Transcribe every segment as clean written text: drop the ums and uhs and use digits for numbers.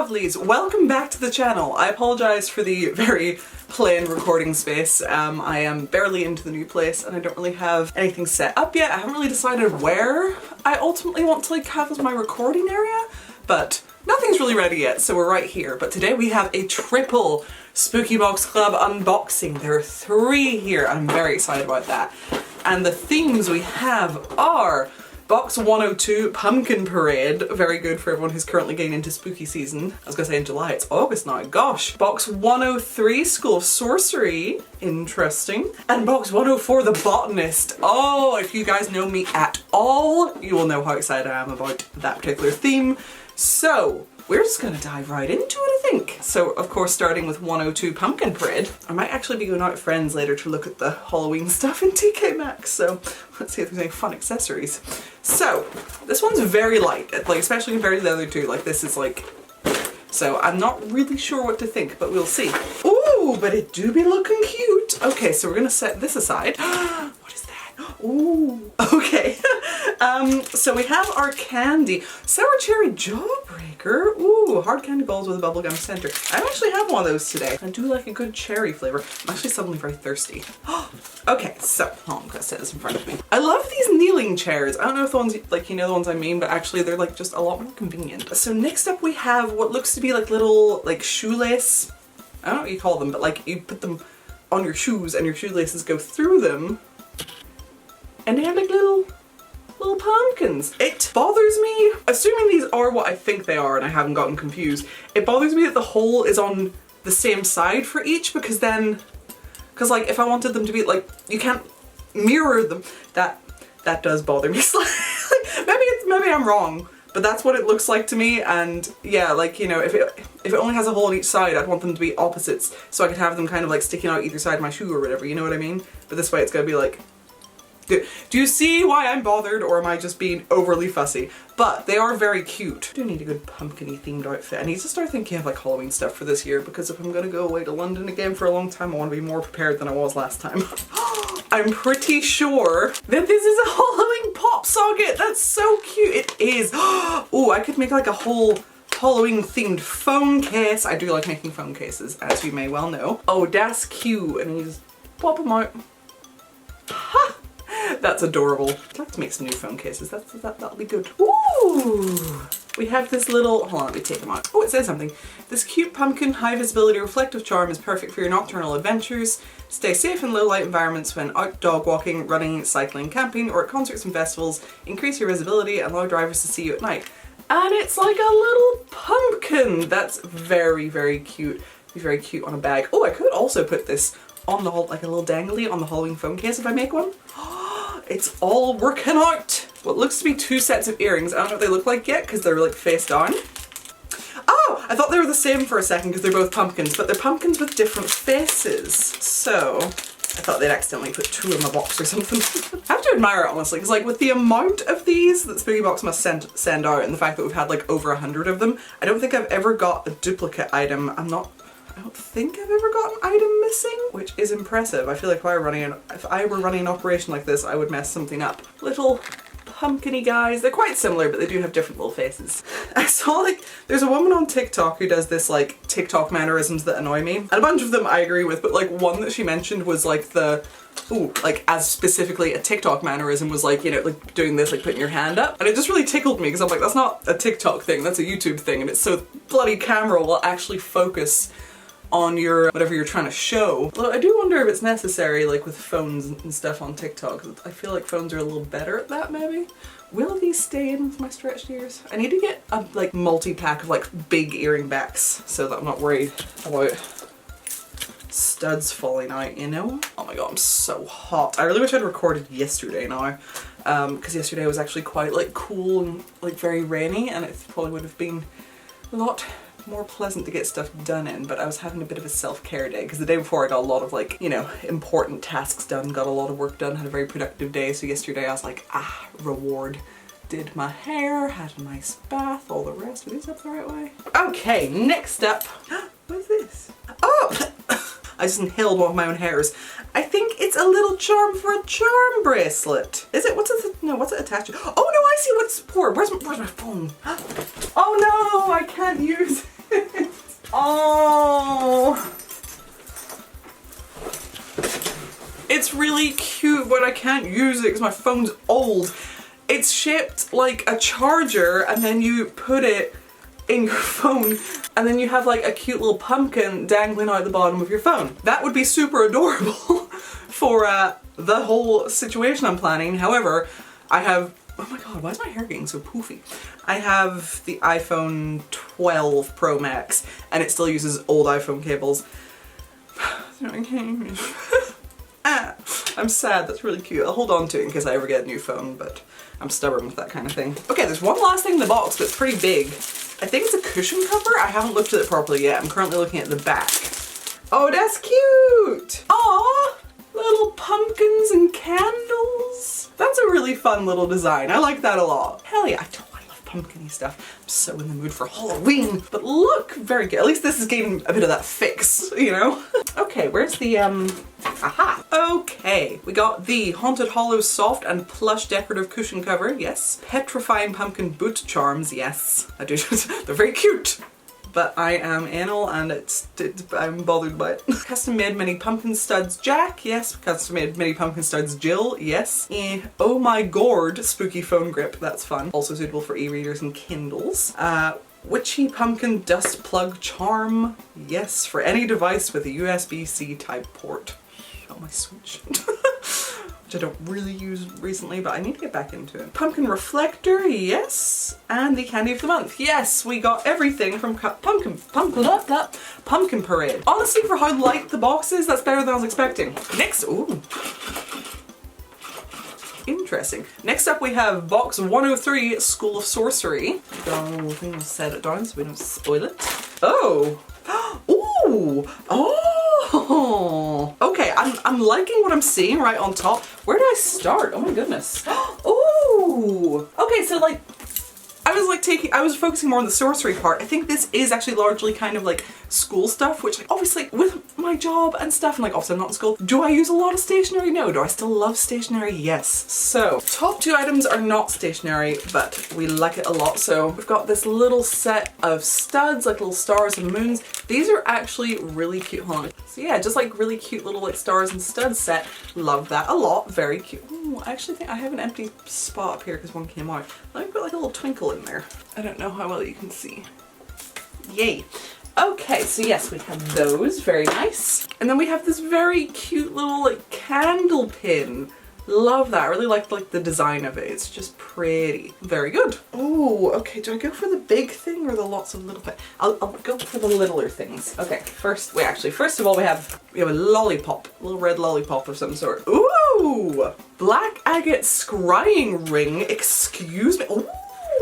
lovelies, welcome back to the channel. I apologize for the very plain recording space. I am barely into the new place and I don't really have anything set up yet. I haven't really decided where I ultimately want to have as my recording area, but nothing's really ready yet, so we're right here. But today we have a triple Spooky Box Club unboxing. There are 3 here and I'm very excited about that. And the themes we have are Box 102, Pumpkin Parade, very good for everyone who's currently getting into spooky season. I was gonna say in July, it's August now, gosh. Box 103, School of Sorcery, interesting. And Box 104, The Botanist. Oh, if you guys know me at all, you will know how excited I am about that particular theme. So, we're just gonna dive right into it, I think. So, of course, starting with 102 Pumpkin Parade. I might actually be going out with friends later to look at the Halloween stuff in TK Maxx, so let's see if there's any fun accessories. So, this one's very light, especially compared to the other two. This is so I'm not really sure what to think, but we'll see. Ooh, but it do be looking cute. Okay, so we're gonna set this aside. What is that? Ooh, okay. So we have our candy. Sour Cherry Jawbreaker. Ooh, hard candy balls with a bubblegum center. I actually have one of those today. I do like a good cherry flavor. I'm actually suddenly very thirsty. Okay, so, I'm gonna set this in front of me. I love these kneeling chairs. I don't know if the ones, you know the ones I mean, but actually they're just a lot more convenient. So next up we have what looks to be little, shoelace. I don't know what you call them, but you put them on your shoes and your shoelaces go through them. And they have little pumpkins. It bothers me, assuming these are what I think they are and I haven't gotten confused, it bothers me that the hole is on the same side for each, because if I wanted them to be you can't mirror them. That does bother me slightly. maybe I'm wrong, but that's what it looks like to me. And yeah, if it only has a hole on each side, I'd want them to be opposites so I could have them sticking out either side of my shoe or whatever, you know what I mean? But this way it's gonna be do you see why I'm bothered, or am I just being overly fussy? But they are very cute. I do need a good pumpkin-y themed outfit. I need to start thinking of Halloween stuff for this year, because if I'm gonna go away to London again for a long time, I want to be more prepared than I was last time. I'm pretty sure that this is a Halloween pop socket. That's so cute. It is. Oh, I could make a whole Halloween themed phone case. I do like making phone cases, as you may well know. Oh, that's cute. And you just pop them out. Ha! That's adorable. I'd like to make some new phone cases. That'll be good. Ooh! We have this little, hold on, let me take them out. Oh, it says something. This cute pumpkin high visibility reflective charm is perfect for your nocturnal adventures. Stay safe in low light environments when out dog walking, running, cycling, camping, or at concerts and festivals. Increase your visibility and allow drivers to see you at night. And it's like a little pumpkin. That's very, very cute. It'd be very cute on a bag. Oh, I could also put this on the a little dangly on the Halloween phone case if I make one. It's all working out. What looks to be 2 sets of earrings. I don't know what they look like yet because they're face down. Oh, I thought they were the same for a second because they're both pumpkins, but they're pumpkins with different faces. So I thought they'd accidentally put 2 in my box or something. I have to admire it honestly, because with the amount of these that Spooky Box must send out, and the fact that we've had over 100 of them, I don't think I've ever got a duplicate item. I don't think I've ever got an item missing, which is impressive. I feel like if I were running an operation like this, I would mess something up. Little pumpkin-y guys. They're quite similar, but they do have different little faces. I saw there's a woman on TikTok who does this TikTok mannerisms that annoy me. And a bunch of them I agree with, but one that she mentioned was as specifically a TikTok mannerism was doing this, putting your hand up. And it just really tickled me because I'm that's not a TikTok thing, that's a YouTube thing. And it's so bloody camera will actually focus on your whatever you're trying to show. Although I do wonder if it's necessary with phones and stuff on TikTok. I feel like phones are a little better at that maybe. Will these stay in with my stretched ears? I need to get a multi-pack of big earring backs so that I'm not worried about studs falling out, you know? Oh my god, I'm so hot. I really wish I'd recorded yesterday now. Because yesterday was actually quite cool and very rainy, and it probably would have been a lot more pleasant to get stuff done in, but I was having a bit of a self-care day because the day before I got a lot of important tasks done, got a lot of work done, had a very productive day. So yesterday I was reward. Did my hair, had a nice bath, all the rest. Are these up the right way? Okay, next up. What is this? Oh! I just inhaled one of my own hairs. I think it's a little charm for a charm bracelet. Is it? What's it? No, what's it attached to? Oh no, I see what it's for. Where's my phone? Oh no, I can't use it. can't use it because my phone's old. It's shaped like a charger and then you put it in your phone and then you have like a cute little pumpkin dangling out the bottom of your phone. That would be super adorable for the whole situation I'm planning. However, I have, oh my god, why is my hair getting so poofy? I have the iPhone 12 Pro Max and it still uses old iPhone cables. I'm sad, that's really cute. I'll hold on to it in case I ever get a new phone, but I'm stubborn with that kind of thing. Okay, there's one last thing in the box, but it's pretty big. I think it's a cushion cover. I haven't looked at it properly yet. I'm currently looking at the back. Oh, that's cute! Aww! Little pumpkins and candles. That's a really fun little design. I like that a lot. Hell yeah, I love pumpkin-y stuff. I'm so in the mood for Halloween. But look, very good. At least this is giving a bit of that fix, you know? Okay, where's the, aha. Okay, we got the Haunted Hollow soft and plush decorative cushion cover, yes. Petrifying pumpkin boot charms, yes. I do, they're very cute. But I am anal and I'm bothered by it. Custom made mini pumpkin studs Jack, yes. Custom made mini pumpkin studs Jill, yes. Oh my gourd spooky phone grip, that's fun. Also suitable for e-readers and Kindles. Witchy pumpkin dust plug charm, yes. For any device with a USB-C type port. Oh, my Switch. Which I don't really use recently, but I need to get back into it. Pumpkin reflector, yes. And the candy of the month. Yes, we got everything from Pumpkin Parade. Honestly, for how light the box is, that's better than I was expecting. Next, ooh. Interesting. Next up we have box 103, School of Sorcery. Got a little thing to set it down so we don't spoil it. Oh. Ooh. Oh. Okay, I'm liking what I'm seeing right on top. Where do I start? Oh my goodness. Ooh. Okay, so like I was focusing more on the sorcery part. I think this is actually largely kind of like school stuff, which like obviously with my job and stuff, and like obviously I'm not in school. Do I use a lot of stationery? No. Do I still love stationery? Yes. So top two items are not stationery, but we like it a lot. So we've got this little set of studs, like little stars and moons. These are actually really cute. Hold on. So yeah, just like really cute little like stars and studs set. Love that a lot. Very cute. Ooh, I actually think I have an empty spot up here because one came out. Let me put like a little twinkle in there. I don't know how well you can see. Yay. Okay, so yes, we have those, very nice. And then we have this very cute little like candle pin. Love that. I really like the design of it. It's just pretty. Very good. Oh, okay. Do I go for the big thing or the lots of little bit? I'll go for the littler things. Okay, first of all we have a lollipop, a little red lollipop of some sort. Ooh! Black agate scrying ring. Excuse me. Ooh!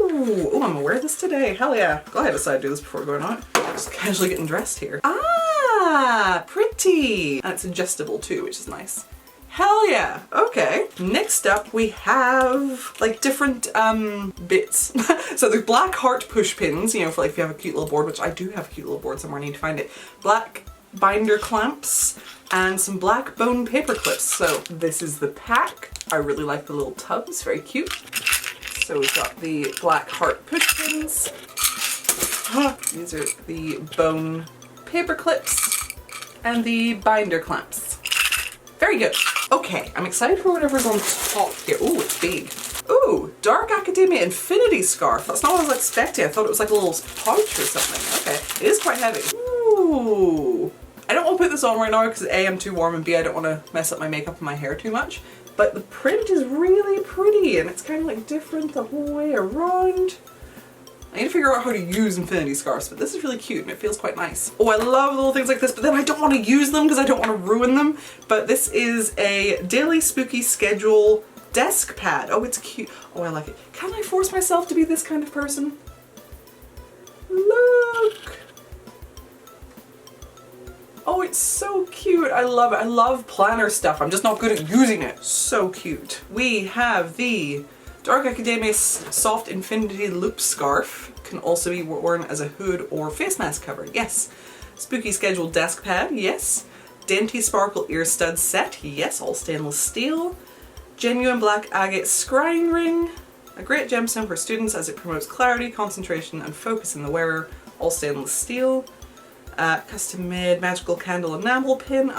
Oh, I'm gonna wear this today. Hell yeah. Go ahead, decide to do this before going out. Just casually getting dressed here. Ah, pretty. And it's adjustable too, which is nice. Hell yeah. Okay. Next up we have like different bits. So the black heart push pins, you know, for like if you have a cute little board, which I do have a cute little board somewhere, I need to find it. Black binder clamps and some black bone paper clips. So this is the pack. I really like the little tubs, very cute. So we've got the black heart push pins. These are the bone paper clips and the binder clamps. Very good. Okay, I'm excited for whatever's on top here. Ooh, it's big. Ooh, Dark Academia Infinity Scarf. That's not what I was expecting. I thought it was like a little pouch or something. Okay, it is quite heavy. Ooh. I don't want to put this on right now because A, I'm too warm, and B, I don't want to mess up my makeup and my hair too much. But the print is really pretty and it's kind of like different the whole way around. I need to figure out how to use infinity scarves, but this is really cute and it feels quite nice. Oh, I love little things like this, but then I don't want to use them because I don't want to ruin them. But this is a daily spooky schedule desk pad. Oh, it's cute. Oh, I like it. Can I force myself to be this kind of person? Look. Oh, it's so cute. I love it. I love planner stuff. I'm just not good at using it. So cute. We have the Dark Academia Soft Infinity Loop Scarf. Can also be worn as a hood or face mask cover. Yes. Spooky Schedule Desk Pad. Yes. Dainty Sparkle Ear Stud Set. Yes. All stainless steel. Genuine Black Agate Scrying Ring. A great gemstone for students as it promotes clarity, concentration, and focus in the wearer. All stainless steel. Custom made magical candle enamel pin,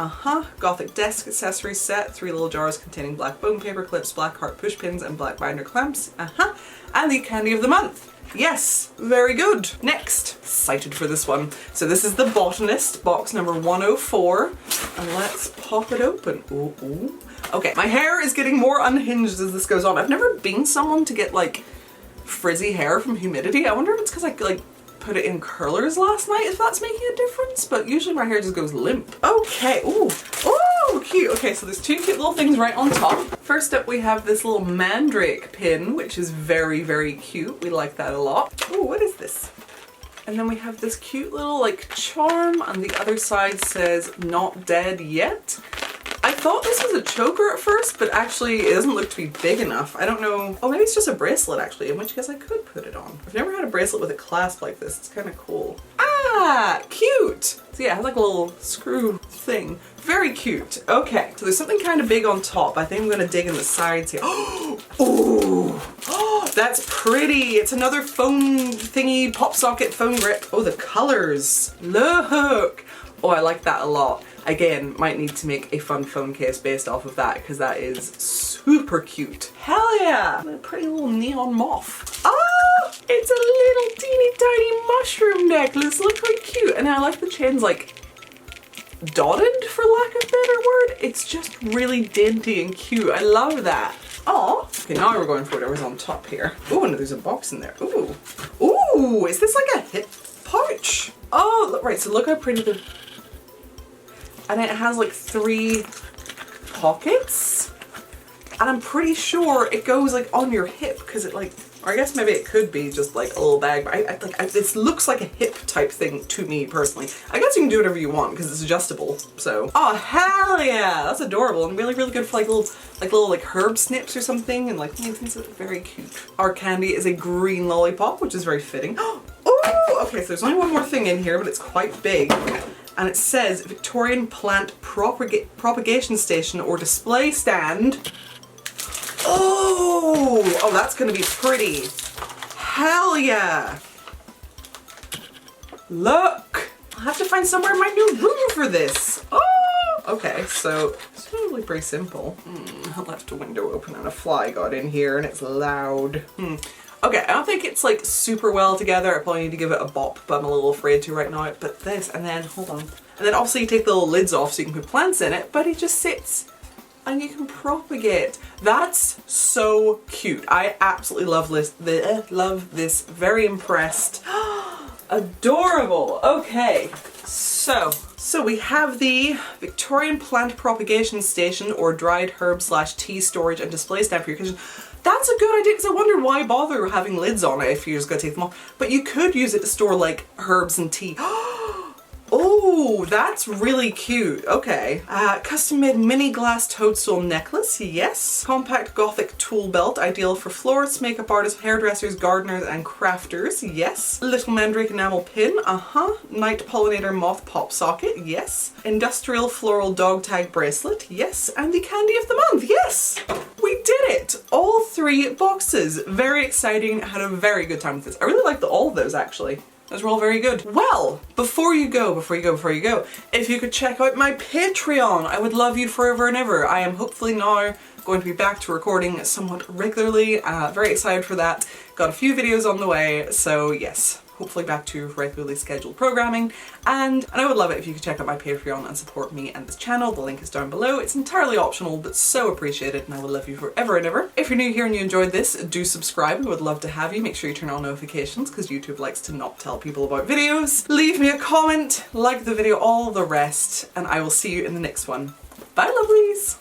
Gothic desk accessory set, 3 little jars containing black bone paper clips, black heart push pins and black binder clamps, and the candy of the month. Yes, very good. Next, excited for this one. So this is the Botanist, box number 104, and let's pop it open. Ooh, ooh. Okay, my hair is getting more unhinged as this goes on. I've never been someone to get like frizzy hair from humidity. I wonder if it's because I like put it in curlers last night, if that's making a difference, but usually my hair just goes limp. Okay, ooh, ooh, cute. Okay, so there's 2 cute little things right on top. First up we have this little mandrake pin, which is very, very cute. We like that a lot. Ooh, what is this? And then we have this cute little like charm, and the other side says not dead yet. I thought this was a choker at first, but actually it doesn't look to be big enough. I don't know. Oh, maybe it's just a bracelet actually, in which case I could put it on. I've never had a bracelet with a clasp like this. It's kind of cool. Ah, cute. So yeah, it has like a little screw thing. Very cute. Okay, so there's something kind of big on top. I think I'm gonna dig in the sides here. Oh, oh, that's pretty. It's another phone thingy, pop socket phone grip. Oh, the colors. Look. Oh, I like that a lot. Again, might need to make a fun phone case based off of that because that is super cute. Hell yeah! A pretty little neon moth. Ah! It's a little teeny tiny mushroom necklace. Look how cute. And I like the chains like dotted, for lack of a better word. It's just really dainty and cute. I love that. Oh. Okay, now we're going for whatever's on top here. Ooh, and there's a box in there. Ooh. Ooh, is this like a hip pouch? Oh, look, right, so look how pretty the... And it has like 3 pockets, and I'm pretty sure it goes like on your hip because it like, or I guess maybe it could be just like a little bag, but this looks like a hip type thing to me personally. I guess you can do whatever you want because it's adjustable. So, oh hell yeah, that's adorable and really, really good for like little herb snips or something, and like things that are very cute. Our candy is a green lollipop, which is very fitting. Oh, okay, so there's only one more thing in here, but it's quite big. And it says Victorian Plant Propagation Station or Display Stand. Oh, that's gonna be pretty. Hell yeah. Look, I'll have to find somewhere in my new room for this. Oh, okay, so it's really pretty simple. I left a window open and a fly got in here and it's loud. Okay, I don't think it's like super well together. I probably need to give it a bop, but I'm a little afraid to right now. But this, and then, hold on. And then obviously you take the little lids off so you can put plants in it, but it just sits and you can propagate. That's so cute. I absolutely love this. Very impressed. Adorable. Okay, so we have the Victorian Plant Propagation Station or dried herb / tea storage and display stand for your kitchen. That's a good idea because I wondered why bother having lids on it if you're just gonna take them off. But you could use it to store like herbs and tea. Oh, that's really cute. Okay. Custom made mini glass toadstool necklace. Yes. Compact Gothic tool belt, ideal for florists, makeup artists, hairdressers, gardeners, and crafters. Yes. Little mandrake enamel pin. Night pollinator moth pop socket. Yes. Industrial floral dog tag bracelet. Yes. And the candy of the month. Yes. We did it! All 3 boxes. Very exciting. Had a very good time with this. I really liked all of those actually. Those were all very good. Well, before you go, if you could check out my Patreon, I would love you forever and ever. I am hopefully now going to be back to recording somewhat regularly. Very excited for that. Got a few videos on the way, so yes. Hopefully back to regularly scheduled programming, and I would love it if you could check out my Patreon and support me and this channel. The link is down below. It's entirely optional but so appreciated, and I will love you forever and ever. If you're new here and you enjoyed this, do subscribe. We would love to have you. Make sure you turn on notifications because YouTube likes to not tell people about videos. Leave me a comment, like the video, all the rest, and I will see you in the next one. Bye lovelies!